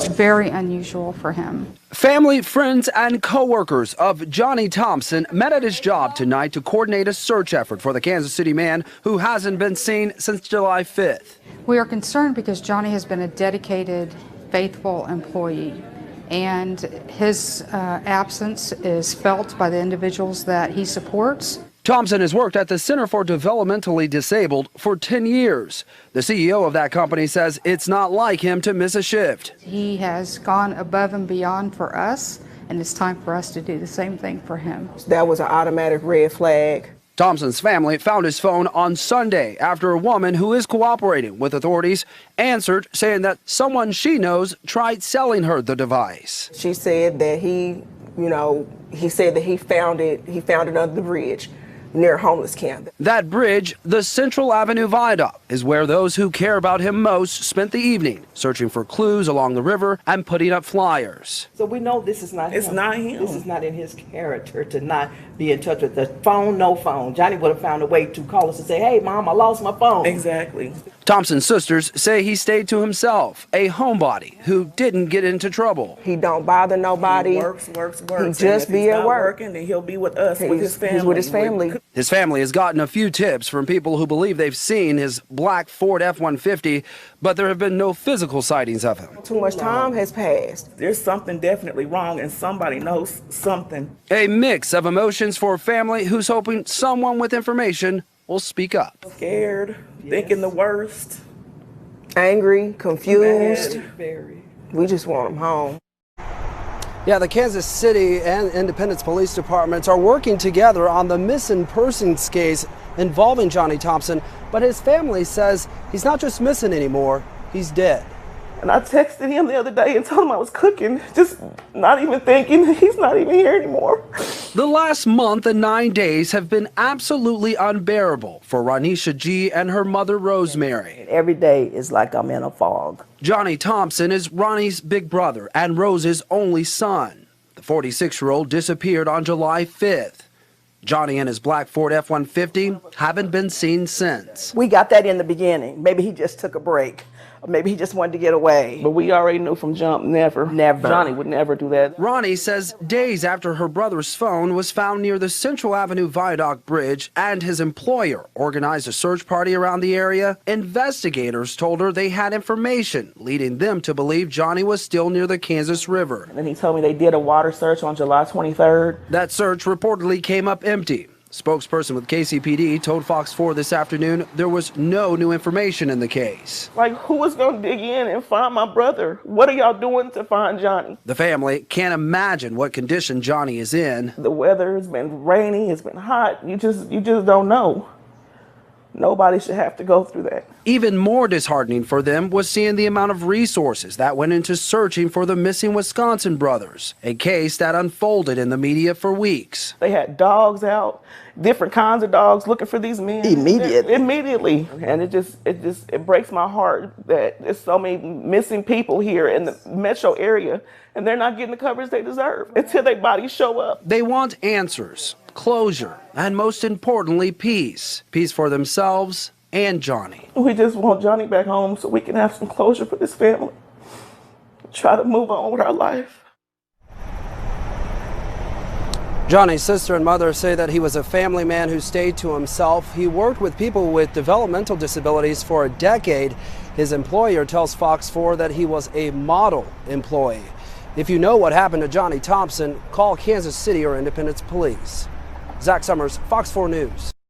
It's very unusual for him. Family, friends, and co-workers of Johnny Thompson met at his job tonight to coordinate a search effort for the Kansas City man who hasn't been seen since July 5th. We are concerned because Johnny has been a dedicated, faithful employee, and his absence is felt by the individuals that he supports. Thompson has worked at the Center for Developmentally Disabled for 10 years. The CEO of that company says it's not like him to miss a shift. He has gone above and beyond for us, and it's time for us to do the same thing for him. That was an automatic red flag. Thompson's family found his phone on Sunday after a woman who is cooperating with authorities answered, saying that someone she knows tried selling her the device. She said that he said that he found it under the bridge near a homeless camp. That bridge, the Central Avenue Viaduct, is where those who care about him most spent the evening, searching for clues along the river and putting up flyers. So we know this is not him. It's not him. This is not in his character to not be in touch with the phone, no phone. Johnny would have found a way to call us and say, hey, Mom, I lost my phone. Exactly. Thompson's sisters say he stayed to himself, a homebody who didn't get into trouble. He don't bother nobody. He works. He just be at work. Working, then he'll be with us, with his family. He's with his family. His family has gotten a few tips from people who believe they've seen his black Ford F-150, but there have been no physical sightings of him. Too much time has passed. There's something definitely wrong, and somebody knows something. A mix of emotions for a family who's hoping someone with information will speak up. Scared, thinking the worst. Angry, confused. Very. We just want him home. Yeah, the Kansas City and Independence police departments are working together on the missing persons case involving Johnny Thompson, but his family says he's not just missing anymore, he's dead. And I texted him the other day and told him I was cooking, just not even thinking he's not even here anymore. The last month and 9 days have been absolutely unbearable for Ronnisha Gee and her mother, Rosemary. Every day is like I'm in a fog. Johnny Thompson is Ronnie's big brother and Rose's only son. The 46-year-old disappeared on July 5th. Johnny and his black Ford F-150 haven't been seen since. We got that in the beginning. Maybe he just took a break. Or maybe he just wanted to get away. But we already knew from jump, never. Never. Johnny would never do that. Ronnie says days after her brother's phone was found near the Central Avenue Viaduct Bridge and his employer organized a search party around the area, investigators told her they had information leading them to believe Johnny was still near the Kansas River. And then he told me they did a water search on July 23rd. That search reportedly came up empty. Spokesperson with KCPD told Fox 4 this afternoon there was no new information in the case. Like, who was going to dig in and find my brother? What are y'all doing to find Johnny? The family can't imagine what condition Johnny is in. The weather has been rainy, it's been hot. You just don't know. Nobody should have to go through that. Even more disheartening for them was seeing the amount of resources that went into searching for the missing Wisconsin brothers, a case that unfolded in the media for weeks. They had dogs out, different kinds of dogs looking for these men. Immediately. And it breaks my heart that there's so many missing people here in the metro area and they're not getting the coverage they deserve until their bodies show up. They want answers, closure, and most importantly, peace. Peace for themselves and Johnny. We just want Johnny back home so we can have some closure for this family. Try to move on with our life. Johnny's sister and mother say that he was a family man who stayed to himself. He worked with people with developmental disabilities for a decade. His employer tells Fox 4 that he was a model employee. If you know what happened to Johnny Thompson, call Kansas City or Independence Police. Zach Summers, Fox 4 News.